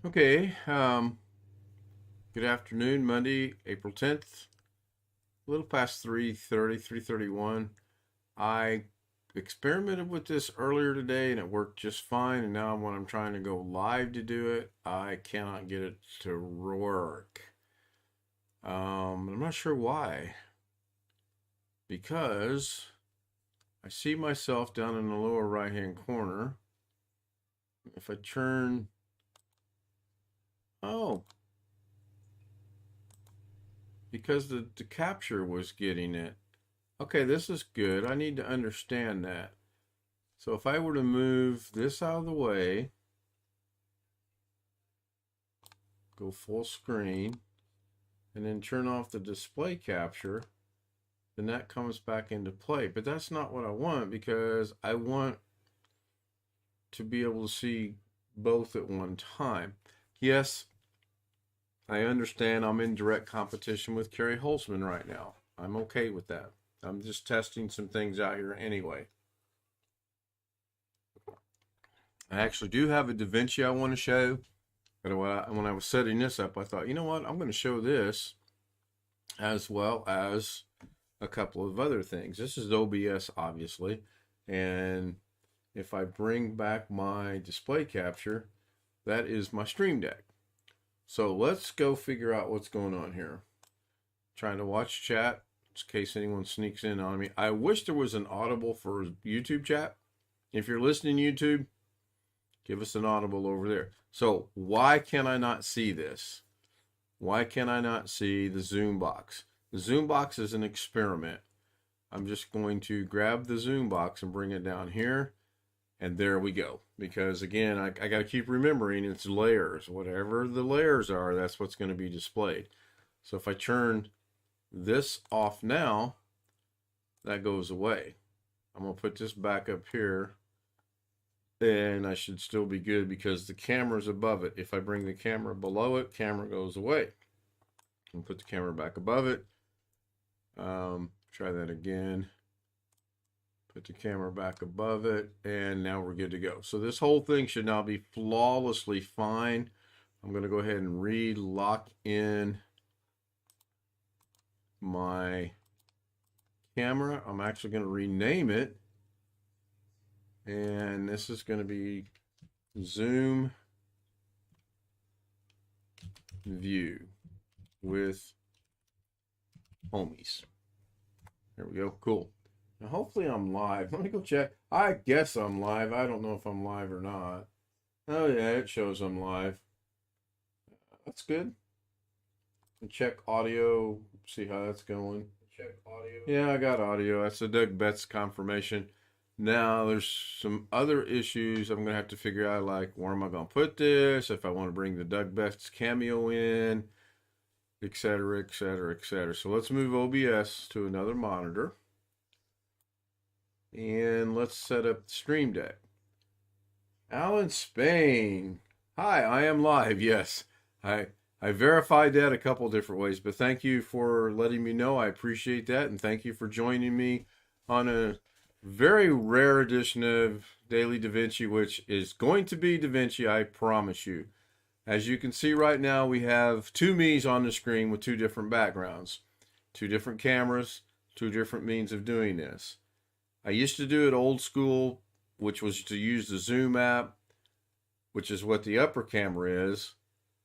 Okay, good afternoon, Monday, April 10th, a little past 3:30, 3:31. I experimented with this earlier today and it worked just fine. And now when I'm trying to go live to do it, I cannot get it to work. I'm not sure why, because I see myself down in the lower right-hand corner. If I turn, oh, because the capture was getting it. Okay, this is good. I need to understand that. So if I were to move this out of the way, go full screen, and then turn off the display capture, then that comes back into play. But that's not what I want, because I want to be able to see both at one time. Yes, I understand I'm in direct competition with Kerry Holzman right now. I'm okay with that. I'm just testing some things out here anyway. I actually do have a Davinci I want to show. But when I was setting this up, I thought, you know what? I'm going to show this as well as a couple of other things. This is OBS, obviously. And if I bring back my display capture, that is my Stream Deck. So let's go figure out what's going on here. Trying to watch chat, in case anyone sneaks in on me. I wish there was an audible for YouTube chat. If you're listening YouTube, give us an audible over there. So why can I not see this? Why can I not see the zoom box? The zoom box is an experiment. I'm just going to grab the zoom box and bring it down here. And there we go. Because again, I got to keep remembering it's layers. Whatever the layers are, that's what's going to be displayed. So if I turn this off now, that goes away. I'm going to put this back up here. And I should still be good because the camera's above it. If I bring the camera below it, camera goes away. And put the camera back above it. Try that again. Put the camera back above it, and now we're good to go. So this whole thing should now be flawlessly fine. I'm going to go ahead and re-lock in my camera. I'm actually going to rename it. And this is going to be Zoom View with homies. There we go. Cool. Now hopefully I'm live. Let me go check. I guess I'm live. I don't know if I'm live or not. Oh yeah, it shows I'm live. That's good. And check audio. See how that's going. Check audio. Yeah, I got audio. That's a Doug Betts confirmation. Now there's some other issues I'm gonna have to figure out, like where am I gonna put this, if I want to bring the Doug Betts cameo in, etc., etc., etc. So let's move OBS to another monitor. And let's set up the Stream Deck. Alan Spain. Hi, I am live. Yes, I verified that a couple different ways, but thank you for letting me know. I appreciate that, and thank you for joining me on a very rare edition of Daily Davinci, which is going to be Davinci, I promise you. As you can see right now, we have two me's on the screen with two different backgrounds, two different cameras, two different means of doing this. I used to do it old school, which was to use the Zoom app, which is what the upper camera is,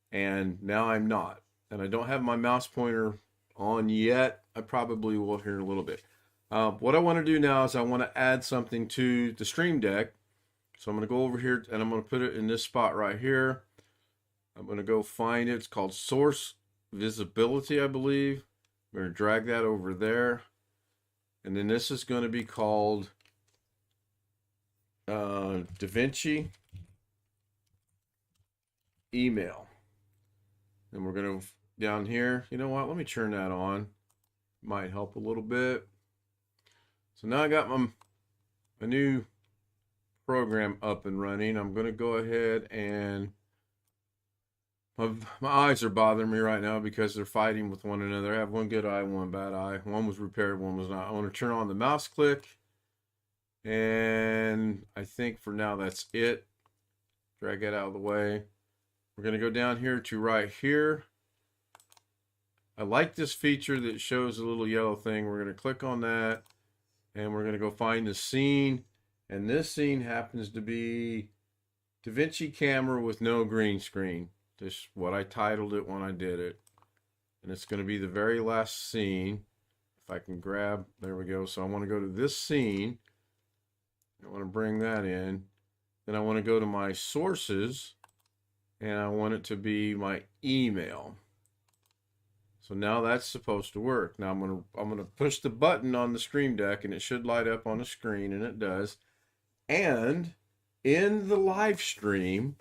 and now I'm not. And I don't have my mouse pointer on yet. I probably will here in a little bit. What I want to do now is I want to add something to the Stream Deck. So I'm going to go over here and I'm going to put it in this spot right here. I'm going to go find it. It's called Source Visibility, I believe. I'm going to drag that over there. And then this is going to be called Davinci Email. And we're going to, down here, you know what? Let me turn that on. Might help a little bit. So now I got my new program up and running. I'm going to go ahead and my eyes are bothering me right now because they're fighting with one another. I have one good eye, one bad eye. One was repaired, one was not. I want to turn on the mouse click. And I think for now that's it. Drag it out of the way. We're going to go down here to right here. I like this feature that shows a little yellow thing. We're going to click on that, and we're going to go find the scene. And this scene happens to be Davinci camera with no green screen. This is what I titled it when I did it. And it's going to be the very last scene. If I can grab, there we go. So I want to go to this scene. I want to bring that in. Then I want to go to my sources, and I want it to be my email. So now that's supposed to work. Now I'm gonna push the button on the Stream Deck, and it should light up on the screen, and it does. And in the live stream,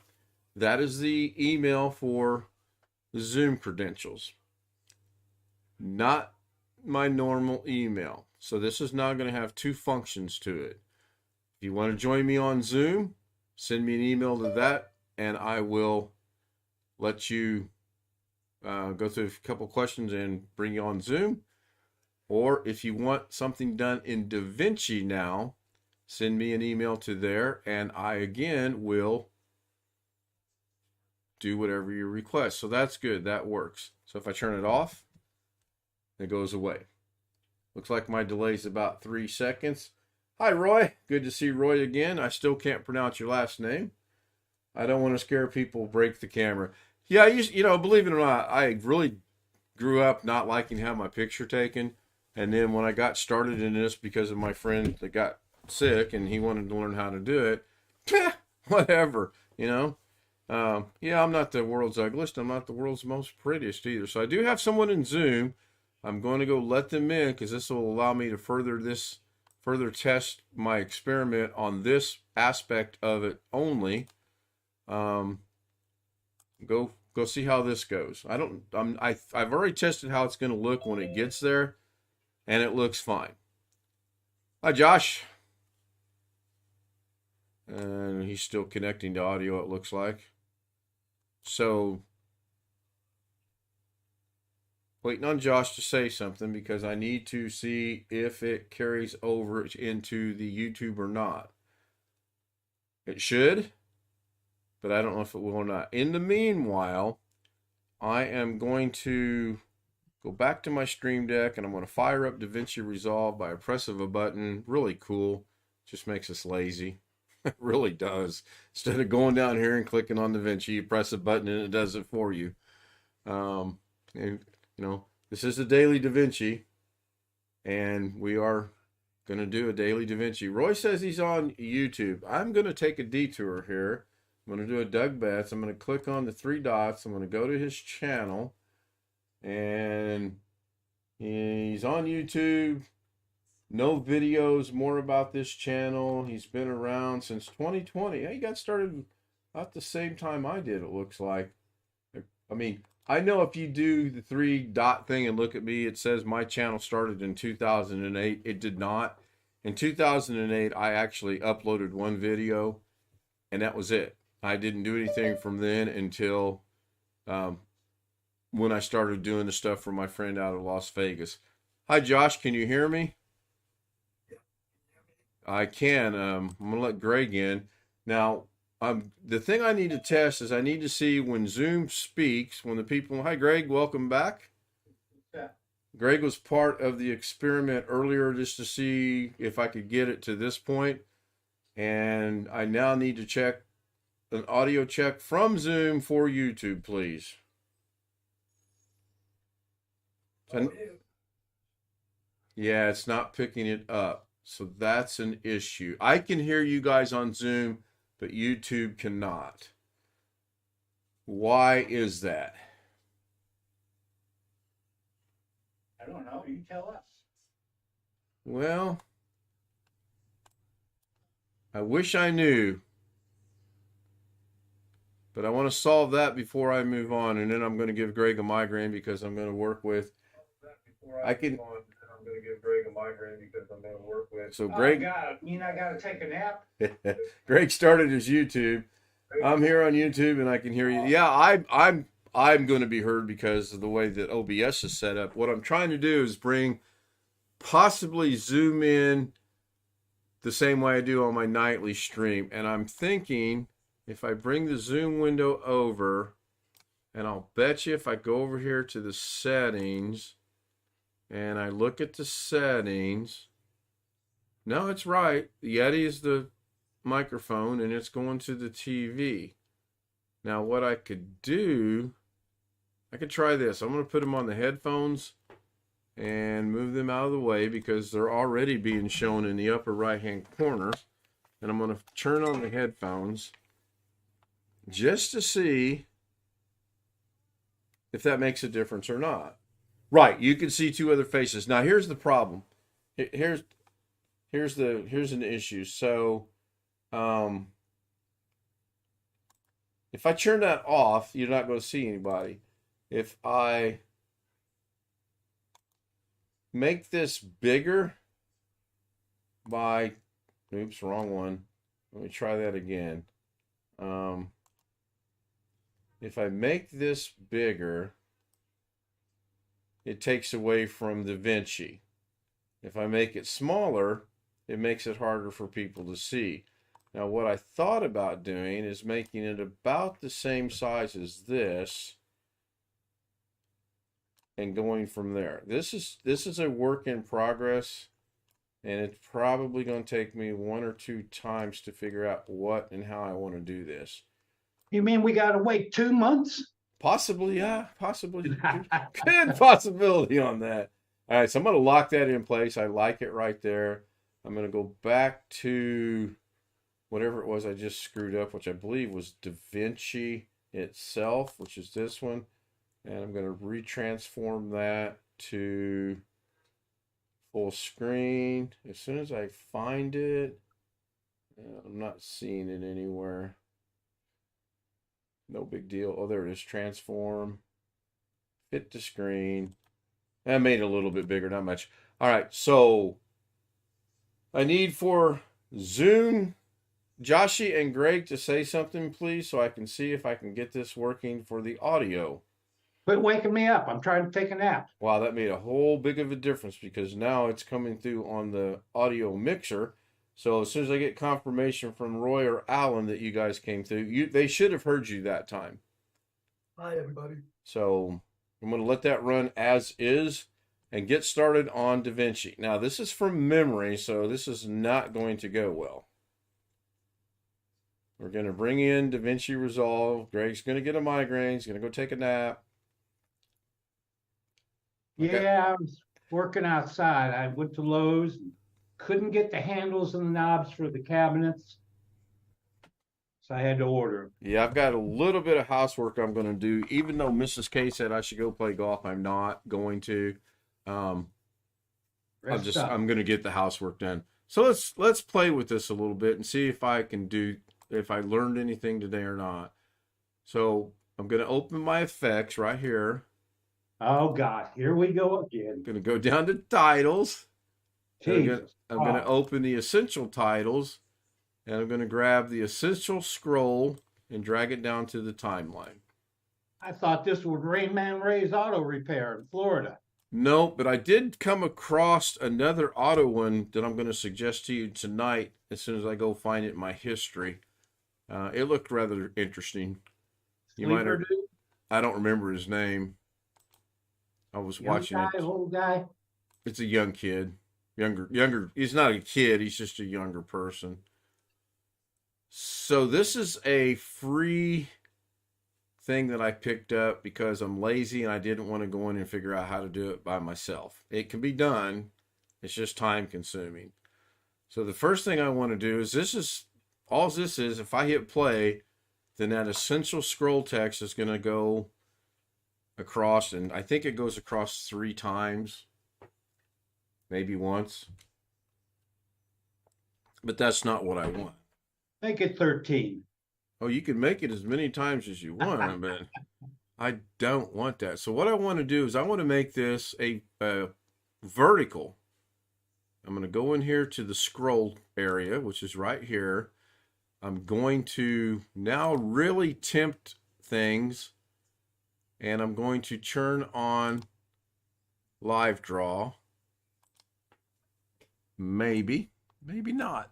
that is the email for the Zoom credentials, not my normal email. So this is now going to have two functions to it. If you want to join me on Zoom, send me an email to that, and I will let you go through a couple questions and bring you on Zoom. Or if you want something done in Davinci now, send me an email to there, and I again will do whatever you request. So that's good. That works. So if I turn it off, it goes away. Looks like my delay is about 3 seconds. Hi, Roy. Good to see Roy again. I still can't pronounce your last name. I don't want to scare people, break the camera. Yeah, you know, believe it or not, I really grew up not liking having my picture taken. And then when I got started in this because of my friend that got sick and he wanted to learn how to do it, whatever, you know. Yeah, I'm not the world's ugliest. I'm not the world's most prettiest either. So I do have someone in Zoom. I'm going to go let them in because this will allow me to further test my experiment on this aspect of it only. Go see how this goes. I've already tested how it's going to look when it gets there, and it looks fine. Hi, Josh. And he's still connecting to audio, it looks like. So, waiting on Josh to say something because I need to see if it carries over into the YouTube or not. It should, but I don't know if it will or not. In the meanwhile, I am going to go back to my Stream Deck, and I'm going to fire up Davinci Resolve by a press of a button. Really cool. Just makes us lazy. It really does. Instead of going down here and clicking on Davinci, you press a button and it does it for you. And you know, this is a daily Davinci, and we are going to do a daily Davinci. Roy says he's on YouTube. I'm going to take a detour here. I'm going to do a Doug Betts. I'm going to click on the 3 dots. I'm going to go to his channel, and he's on YouTube. No videos more about this channel. He's been around since 2020. He got started about the same time I did, it looks like. I mean, I know if you do the 3 dot thing and look at me, it says my channel started in 2008. It did not. In 2008, I actually uploaded 1 video, and that was it. I didn't do anything from then until when I started doing the stuff for my friend out of Las Vegas. Hi, Josh. Can you hear me? I can. I'm going to let Greg in. Now, the thing I need to test is I need to see when Zoom speaks, when the people... Hi, Greg. Welcome back. Yeah. Greg was part of the experiment earlier just to see if I could get it to this point. And I now need to check an audio check from Zoom for YouTube, please. Yeah, it's not picking it up. So that's an issue. I can hear you guys on Zoom, but YouTube cannot. Why is that? I don't know. You tell us. Well, I wish I knew. But I want to solve that before I move on. And then I'm going to give Greg a migraine because I'm going to work with... I'm going to give Greg a migraine because I'm going to work with. So Greg, I got to take a nap. Greg started his YouTube. I'm here on YouTube and I can hear you. Yeah, I'm going to be heard because of the way that OBS is set up. What I'm trying to do is possibly zoom in the same way I do on my nightly stream. And I'm thinking if I bring the Zoom window over, And I'll bet you if I go over here to the settings and I look at the settings, no, it's right. The Yeti is the microphone and it's going to the TV. Now what I could do, I could try this. I'm going to put them on the headphones and move them out of the way because they're already being shown in the upper right hand corner. And I'm going to turn on the headphones just to see if that makes a difference or not. Right, you can see two other faces. Now here's the problem. Here's an issue. So if I turn that off, you're not going to see anybody. If I make this bigger by, oops, wrong one. Let me try that again. If I make this bigger, it takes away from Davinci. If I make it smaller, it makes it harder for people to see. Now, what I thought about doing is making it about the same size as this and going from there. This is a work in progress, and it's probably going to take me 1 or 2 times to figure out what and how I want to do this. You mean we gotta wait 2 months? Possibly, yeah, possibly. Good possibility on that. All right, so I'm going to lock that in place. I like it right there. I'm going to go back to whatever it was I just screwed up, which I believe was Davinci itself, which is this one. And I'm going to retransform that to full screen. As soon as I find it, I'm not seeing it anywhere. No big deal. Oh, there it is. Transform. Fit to screen. I made it a little bit bigger, not much. All right, so I need for Zoom, Joshie and Greg to say something, please, so I can see if I can get this working for the audio. Quit waking me up. I'm trying to take a nap. Wow, that made a whole big of a difference because now it's coming through on the audio mixer. So as soon as I get confirmation from Roy or Alan that you guys came through, they should have heard you that time. Hi, everybody. So I'm going to let that run as is and get started on Davinci. Now, this is from memory, so this is not going to go well. We're going to bring in Davinci Resolve. Greg's going to get a migraine. He's going to go take a nap. Okay. Yeah, I was working outside. I went to Lowe's, and couldn't get the handles and the knobs for the cabinets, so I had to order. Yeah, I've got a little bit of housework I'm going to do. Even though Mrs. K said I should go play golf, I'm not going to. I'm going to get the housework done. So let's play with this a little bit and see if I learned anything today or not. So I'm going to open my effects right here. Oh God, here we go again. I'm going to go down to titles. Jesus. I'm going to open the essential titles, and I'm going to grab the essential scroll and drag it down to the timeline. I thought this was Rain Man Ray's Auto Repair in Florida. No, but I did come across another auto one that I'm going to suggest to you tonight as soon as I go find it in my history. It looked rather interesting. I don't remember his name. I was watching it. Old guy. It's a young kid. Younger. He's not a kid. He's just a younger person. So this is a free thing that I picked up because I'm lazy and I didn't want to go in and figure out how to do it by myself. It can be done. It's just time consuming. So the first thing I want to do is this is if I hit play, then that essential scroll text is going to go across, and I think it goes across 3 times, maybe once, but that's not what I want. Make it 13. Oh, you can make it as many times as you want, but I don't want that. So what I want to do is I want to make this a vertical. I'm going to go in here to the scroll area, which is right here. I'm going to now really tempt things, and I'm going to turn on live draw. Maybe not.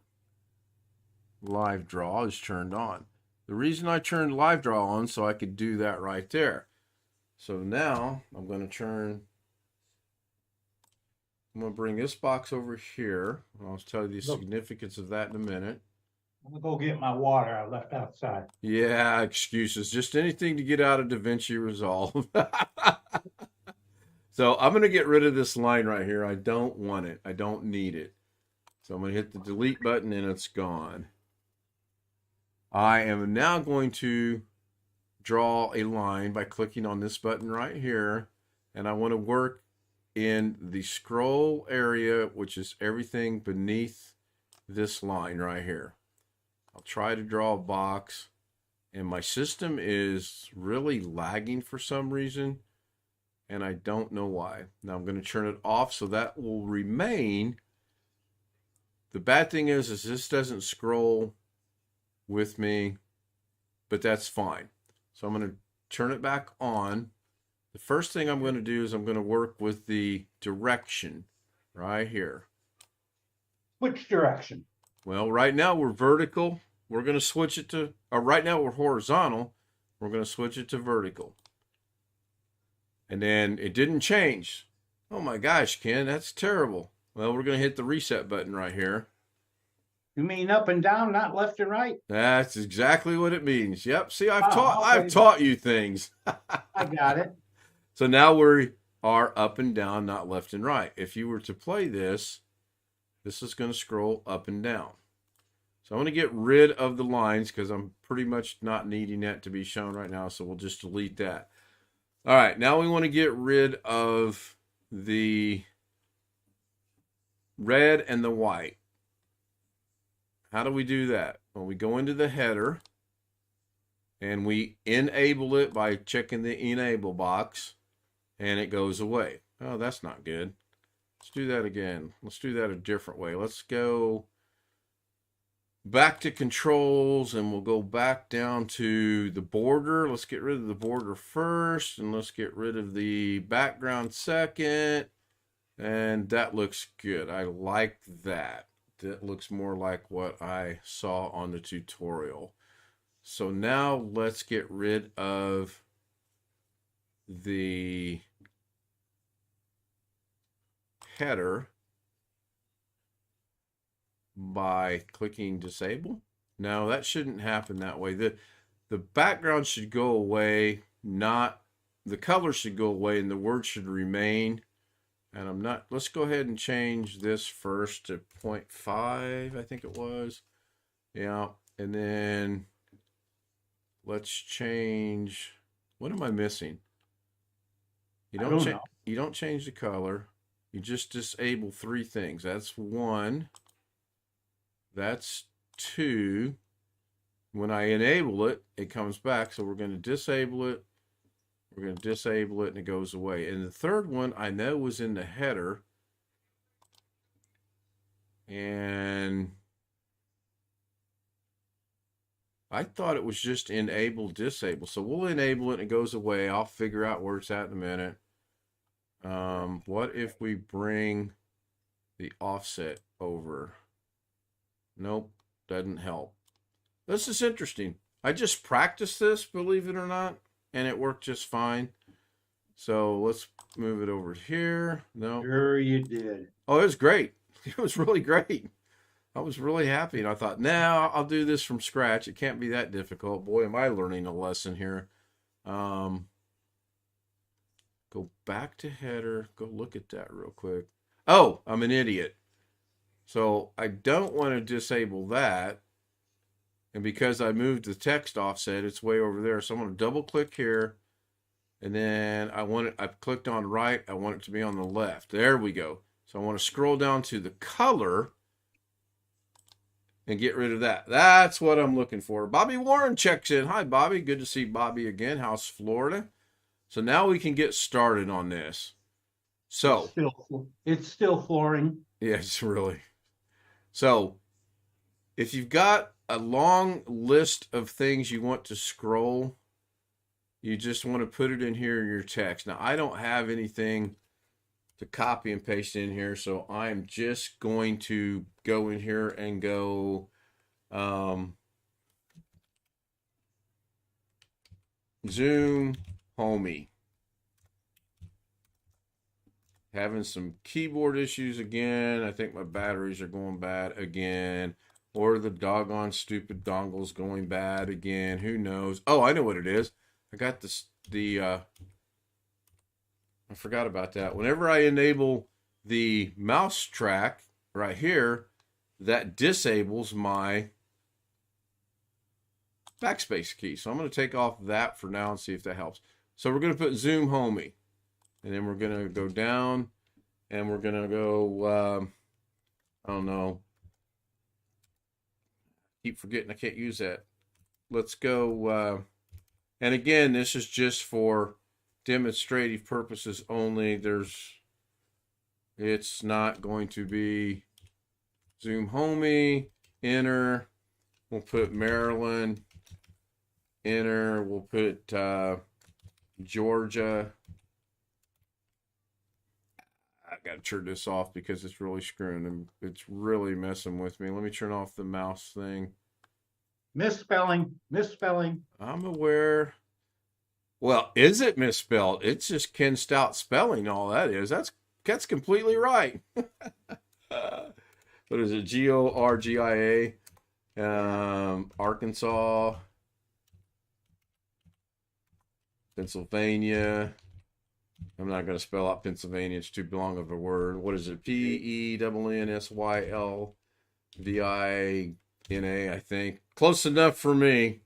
Live draw is turned on. The reason I turned live draw on so I could do that right there. So now I'm going to bring this box over here. I'll tell you the Look. significance of that in a minute. I'm gonna go get my water I left outside. Yeah, excuses. Just anything to get out of Davinci Resolve. So I'm going to get rid of this line right here. I don't want it. I don't need it. So I'm going to hit the delete button and it's gone. I am now going to draw a line by clicking on this button right here. And I want to work in the scroll area, which is everything beneath this line right here. I'll try to draw a box. And my system is really lagging for some reason. And I don't know why. Now I'm going to turn it off so that will remain. The bad thing is this doesn't scroll with me, but that's fine. So I'm going to turn it back on. The first thing I'm going to do is I'm going to work with the direction right here. Which direction? Well, right now we're vertical. We're going to switch it to, or right now we're horizontal. We're going to switch it to vertical. And then it didn't change. Oh my gosh, Ken, that's terrible. Well, we're going to hit the reset button right here. You mean up and down, not left and right? That's exactly what it means. Yep. See, I've Okay. taught you things. I got it. So now we are up and down, not left and right. If you were to play this, this is going to scroll up and down. So I'm going to get rid of the lines because I'm pretty much not needing that to be shown right now. So we'll just delete that. All right. Now we want to get rid of the red and the white. How do we do that? Well, we go into the header and we enable it by checking the enable box and it goes away. Oh, that's not good. Let's do that again. Let's do that a different way. Let's go back to controls and we'll go back down to the border. Let's get rid of the border first and let's get rid of the background second. And that looks good. I like that. That looks more like what I saw on the tutorial. So now let's get rid of the header by clicking disable. No, that shouldn't happen that way. The background should go away, not the color should go away and the word should remain. And I'm not, let's go ahead and change this first to 0.5, I think it was. Yeah, and then let's change, what am I missing? You don't change the color. You just disable three things. That's one. That's two. When I enable it, it comes back. So we're going to disable it. We're going to disable it and it goes away. And the third one I know was in the header. And I thought it was just enable, disable. So we'll enable it and it goes away. I'll figure out where it's at in a minute. What if we bring the offset over? Nope, doesn't help. This is interesting. I just practiced this, believe it or not. And it worked just fine. So let's move it over here. No. Sure you did. Oh, it was great. It was really great. I was really happy. And I thought, now I'll do this from scratch. It can't be that difficult. Boy, am I learning a lesson here. Go back to header. Go look at that real quick. Oh, I'm an idiot. So I don't want to disable that. And because I moved the text offset, it's way over there. So I'm going to double click here. And then I've clicked on right. I want it to be on the left. There we go. So I want to scroll down to the color and get rid of that. That's what I'm looking for. Bobby Warren checks in. Hi, Bobby. Good to see Bobby again. How's Florida? So now we can get started on this. So it's still flooring. Yes, really. So if you've got a long list of things you want to scroll, you just want to put it in here in your text. Now, I don't have anything to copy and paste in here, so I'm just going to go in here and go Zoom Homey. having some keyboard issues again. I think my batteries are going bad again. Or the doggone stupid dongle's going bad again. Who knows? Oh, I know what it is. I got I forgot about that. Whenever I enable the mouse track right here, that disables my backspace key. So I'm going to take off that for now and see if that helps. So we're going to put zoom homey. And then we're going to go down and we're going to go, I don't know. Keep forgetting I can't use that. Let's go, and again, this is just for demonstrative purposes only. It's not going to be zoom homey, enter. We'll put Maryland, enter. We'll put Georgia. I got to turn this off because it's really screwing them. It's really messing with me. Let me turn off the mouse thing. Misspelling. I'm aware. Well, is it misspelled? It's just Ken Stout spelling, all that is. That's completely right. What is it? Georgia. Arkansas. Pennsylvania. I'm not going to spell out Pennsylvania. It's too long of a word. What is it? Pennsylvania, I think. Close enough for me.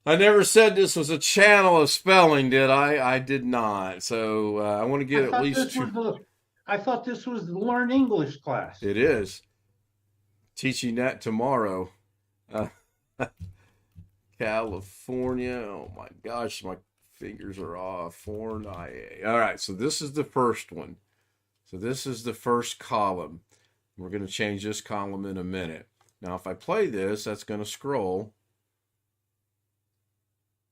I never said this was a channel of spelling, did I? I did not. So I want to get at least two. I thought this was the Learn English class. It is. Teaching that tomorrow. California. Oh my gosh, my fingers are off. All right, so this is the first one. So this is the first column. We're going to change this column in a minute. Now, if I play this, that's going to scroll.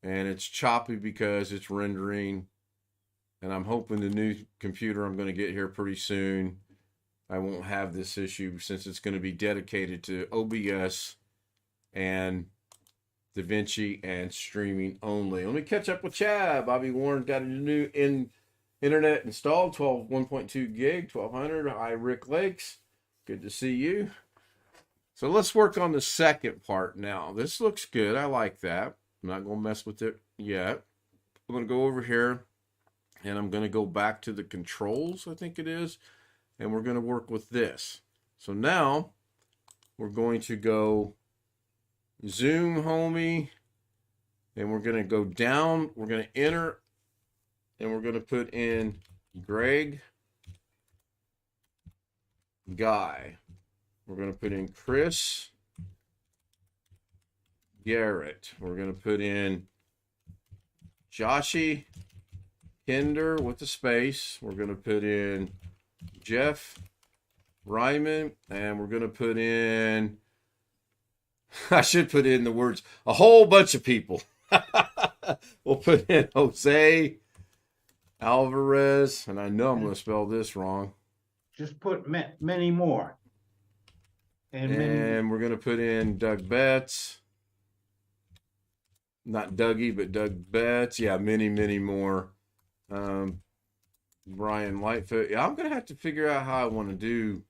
And it's choppy because it's rendering. And I'm hoping the new computer I'm going to get here pretty soon, I won't have this issue since it's going to be dedicated to OBS and Davinci and streaming only. Let me catch up with Chad. Bobby Warren got a new internet installed, 1.2 gig, 1200. Hi, Rick Lakes. Good to see you. So let's work on the second part now. This looks good. I like that. I'm not going to mess with it yet. I'm going to go over here and I'm going to go back to the controls, I think it is. And we're going to work with this. So now we're going to go zoom homey, and we're going to go down. We're going to enter, and we're going to put in Greg, Guy. We're going to put in Chris, Garrett. We're going to put in Joshy, Kinder with the space. We're going to put in Jeff, Ryman, and we're going to put in, I should put in the words, a whole bunch of people. We'll put in Jose Alvarez, and I know I'm going to spell this wrong. Just put many more. And we're going to put in Doug Betts. Not Dougie, but Doug Betts. Yeah, many more. Brian Lightfoot. Yeah, I'm going to have to figure out how I want to do.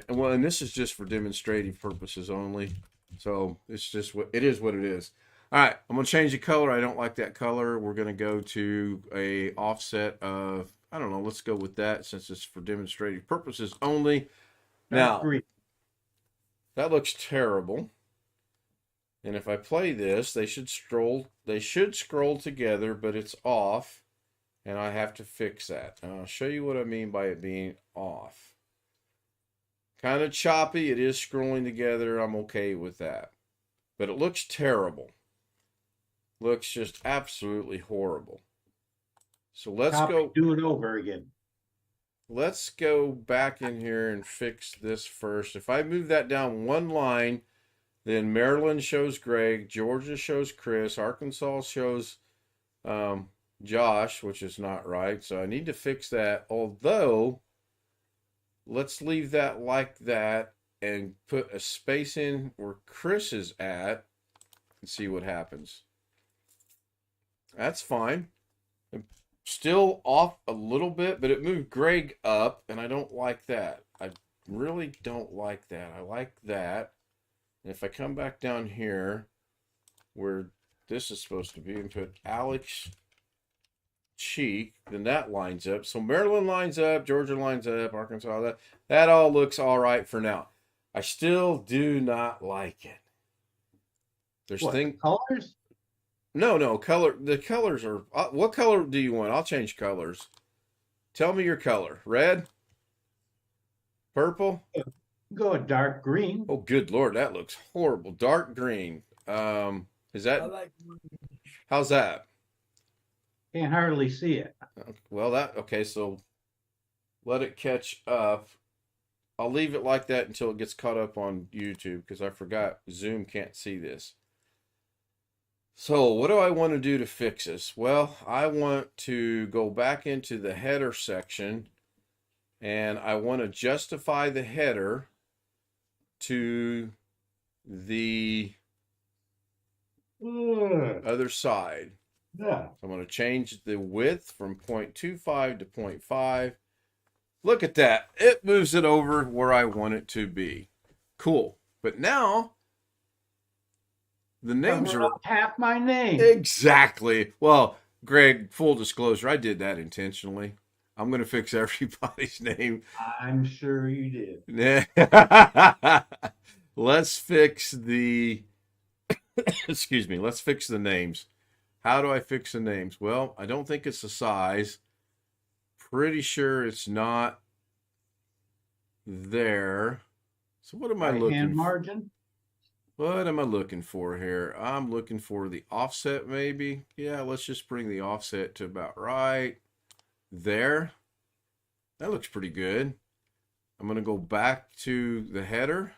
Well, and this is just for demonstrative purposes only. So it's just what it is. What it is. All right, I'm going to change the color. I don't like that color. We're going to go to a offset of, I don't know, let's go with that since it's for demonstrative purposes only. Now, that looks terrible. And if I play this, they should scroll together, but it's off. And I have to fix that. And I'll show you what I mean by it being off. Kind of choppy. It is scrolling together. I'm okay with that. But it looks terrible. Looks just absolutely horrible. So let's go. Do it over again. Let's go back in here and fix this first. If I move that down one line, then Maryland shows Greg, Georgia shows Chris, Arkansas shows Josh, which is not right. So I need to fix that. Although, let's leave that like that and put a space in where Chris is at and see what happens. That's fine. still off a little bit, but it moved Greg up, and I don't like that. I really don't like that. I like that. And if I come back down here where this is supposed to be and put Alex Cheek, then that lines up. So Maryland lines up, Georgia lines up, Arkansas, that all looks all right for now. I still do not like it. There's the colors? No, color. The colors are. What color do you want? I'll change colors. Tell me your color. Red? Purple? Go a dark green. Oh, good Lord, that looks horrible. Dark green. Is I that, like how's that? Can't hardly see it. Well, okay, so let it catch up. I'll leave it like that until it gets caught up on YouTube because I forgot Zoom can't see this. So what do I want to do to fix this? Well, I want to go back into the header section and I want to justify the header to the other side. Yeah. So I'm going to change the width from 0.25 to 0.5. Look at that. It moves it over where I want it to be. Cool. But now the names are half my name. exactly. Well, Greg, full disclosure, I did that intentionally. I'm going to fix everybody's name. I'm sure you did. Let's fix the excuse me, let's fix the names. How do I fix the names? Well, I don't think it's the size. Pretty sure it's not there. So what am I looking Hand for? margin? What am I looking for here? I'm looking for the offset maybe. Yeah, let's just bring the offset to about right there. That looks pretty good. I'm going to go back to the header.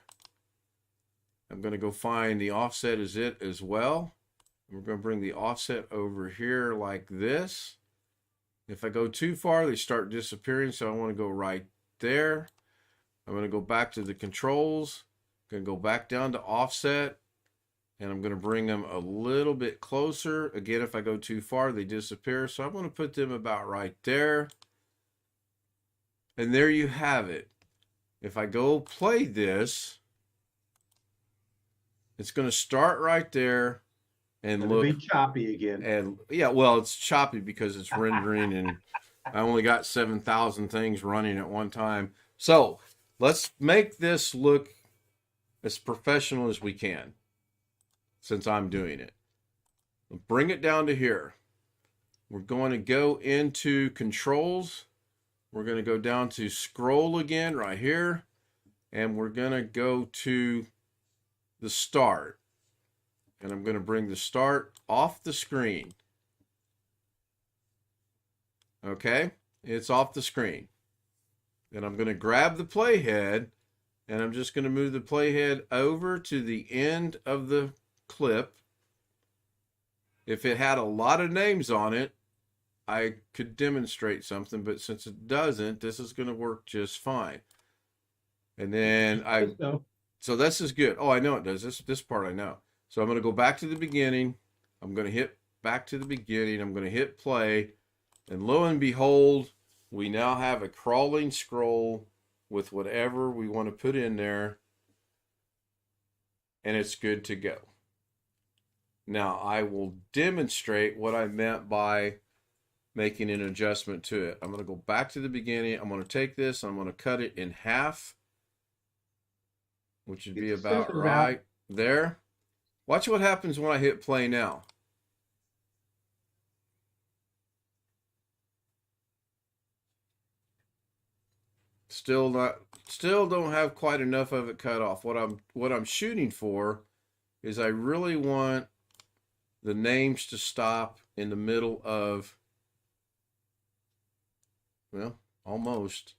I'm going to go find the offset as it as well. We're going to bring the offset over here like this. If I go too far, they start disappearing, so I want to go right there. I'm going to go back to the controls. I'm going to go back down to offset, and I'm going to bring them a little bit closer. Again, if I go too far, they disappear, so I'm going to put them about right there. And there you have it. If I go play this, it's going to start right there. And It'll be choppy again. And yeah, well, it's choppy because it's rendering and I only got 7,000 things running at one time. So let's make this look as professional as we can since I'm doing it. Bring it down to here. We're going to go into controls. We're going to go down to scroll again right here. And we're going to go to the start. And I'm going to bring the start off the screen. Okay, it's off the screen. Then I'm going to grab the playhead and I'm just going to move the playhead over to the end of the clip. If it had a lot of names on it, I could demonstrate something, but since it doesn't, this is going to work just fine. And then so this is good. Oh, I know it does. This part I know. So I'm going to go back to the beginning. I'm going to hit back to the beginning. I'm going to hit play. And lo and behold, we now have a crawling scroll with whatever we want to put in there. And it's good to go. Now I will demonstrate what I meant by making an adjustment to it. I'm going to go back to the beginning. I'm going to take this. I'm going to cut it in half, which would be about right there. Watch what happens when I hit play now. Still don't have quite enough of it cut off. What I'm shooting for is I really want the names to stop in the middle of, well, almost.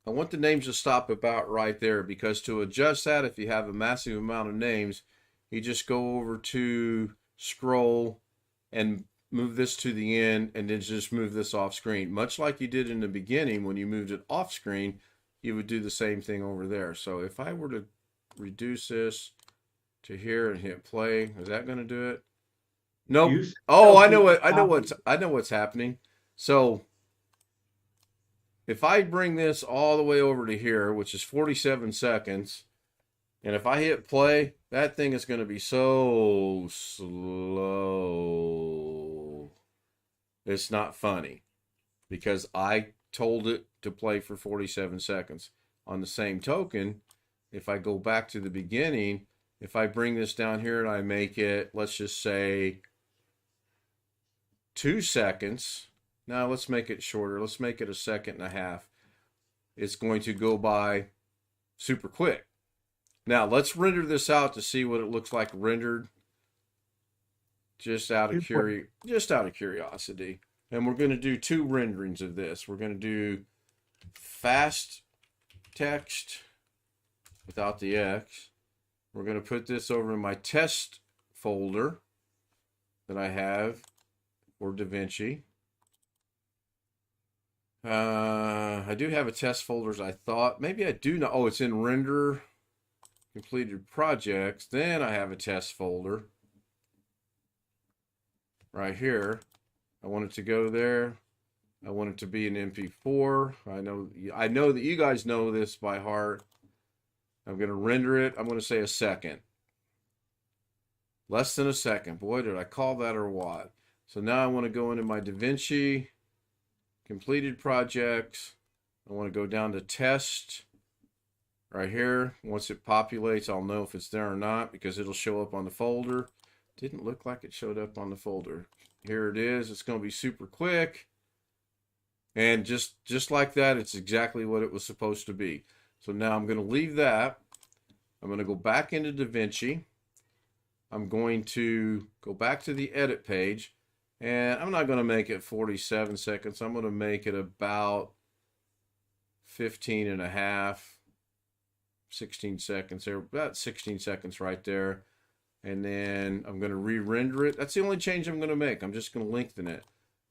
I want the names to stop about right there because to adjust that, if you have a massive amount of names, you just go over to scroll and move this to the end and then just move this off screen. Much like you did in the beginning when you moved it off screen, you would do the same thing over there. So if I were to reduce this to here and hit play, is that going to do it? Nope. You Oh, said I know what's happening. So if I bring this all the way over to here, which is 47 seconds, and if I hit play, that thing is going to be so slow. It's not funny because I told it to play for 47 seconds. On the same token, if I go back to the beginning, if I bring this down here and I make it, let's just say 2 seconds. Now let's make it shorter. Let's make it 1.5 seconds. It's going to go by super quick. Now let's render this out to see what it looks like rendered. Just out of curiosity. And we're going to do 2 renderings of this. We're going to do fast text without the X. We're going to put this over in my test folder that I have for Davinci. I do have a test folder as I thought. Maybe I do not. Oh, it's in render completed projects. Then I have a test folder right here. I want it to go there. I want it to be an MP4. I know that you guys know this by heart. I'm going to render it. I'm going to say a second. Less than a second. Boy, did I call that or what? So now I want to go into my Davinci completed projects. I want to go down to test right here. Once it populates, I'll know if it's there or not because it'll show up on the folder. Didn't look like it showed up on the folder. Here it is. It's going to be super quick. And just like that, it's exactly what it was supposed to be. So now I'm going to leave that. I'm going to go back into Davinci. I'm going to go back to the edit page. And I'm not going to make it 47 seconds. I'm going to make it about 15.5, 16 seconds there. About 16 seconds right there. And then I'm going to re-render it. That's the only change I'm going to make. I'm just going to lengthen it.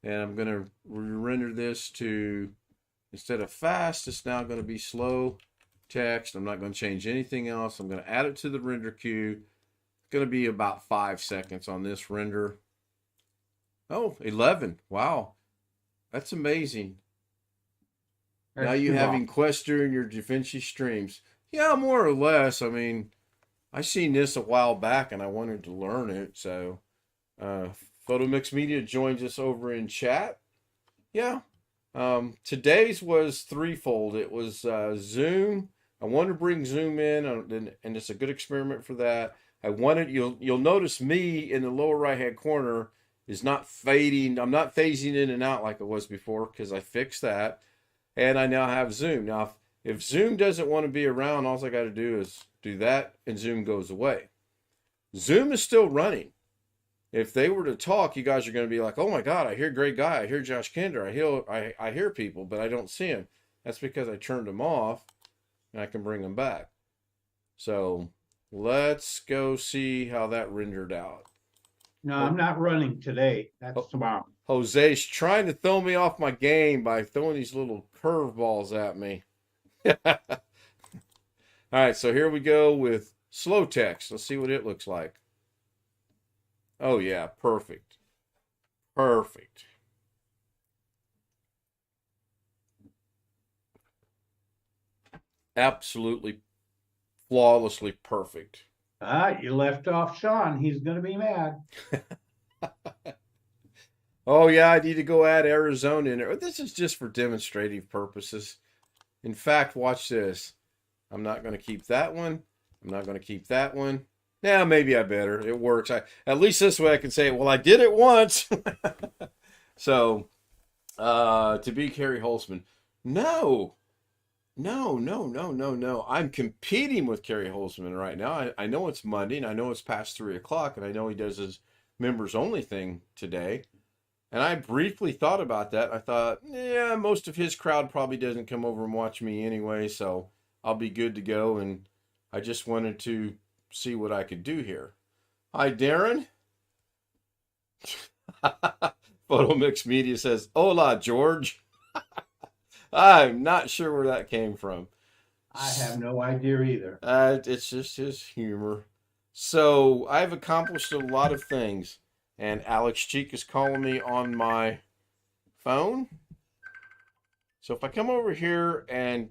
And I'm going to re-render this to, instead of fast, it's now going to be slow text. I'm not going to change anything else. I'm going to add it to the render queue. It's going to be about 5 seconds on this render. Oh, 11. Wow. That's amazing. Now you having Quester in your Davinci streams. Yeah, more or less. I mean, I seen this a while back and I wanted to learn it. So, Photo Mix Media joins us over in chat. Yeah. Today's was threefold. It was Zoom. I wanted to bring Zoom in, and it's a good experiment for that. I wanted you'll notice me in the lower right hand corner is not fading. I'm not phasing in and out like it was before because I fixed that, and I now have Zoom. Now, if Zoom doesn't want to be around, all I got to do is do that, and Zoom goes away. Zoom is still running. If they were to talk, you guys are going to be like, "Oh my God, I hear Great Guy, I hear Josh Kinder, I hear people, but I don't see him." That's because I turned them off, and I can bring them back. So let's go see how that rendered out. No, I'm not running today. That's tomorrow. Jose's trying to throw me off my game by throwing these little curveballs at me. All right, so here we go with slow text. Let's see what it looks like. Oh, yeah, perfect. Perfect. Absolutely, flawlessly perfect. You left off Sean. He's going to be mad. Oh, yeah, I need to go add Arizona in there. This is just for demonstrative purposes. In fact, watch this. I'm not going to keep that one. I'm not going to keep that one. Now, maybe I better. It works. At least this way I can say, well, I did it once. So, to be Carrie Holzman. No. I'm competing with Carrie Holzman right now. I know it's Monday, and I know it's past 3 o'clock, and I know he does his members only thing today. And I briefly thought about that. I thought, yeah, most of his crowd probably doesn't come over and watch me anyway, so I'll be good to go. And I just wanted to see what I could do here. Hi, Darren. Photo Mix Media says, "Hola, George." I'm not sure where that came from. I have no idea either. It's just his humor. So I've accomplished a lot of things. And Alex Cheek is calling me on my phone. So if I come over here and